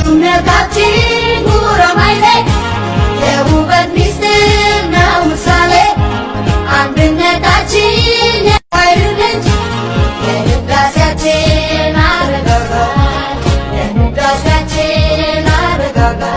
እመቤታችን ጉራማይሌ የውበት ሚስጥር ነው ምሳሌ አንድነታችን የኃይል ምንጭ የህዳሴያችን አረጋጋት የህዳሴያችን አረጋጋት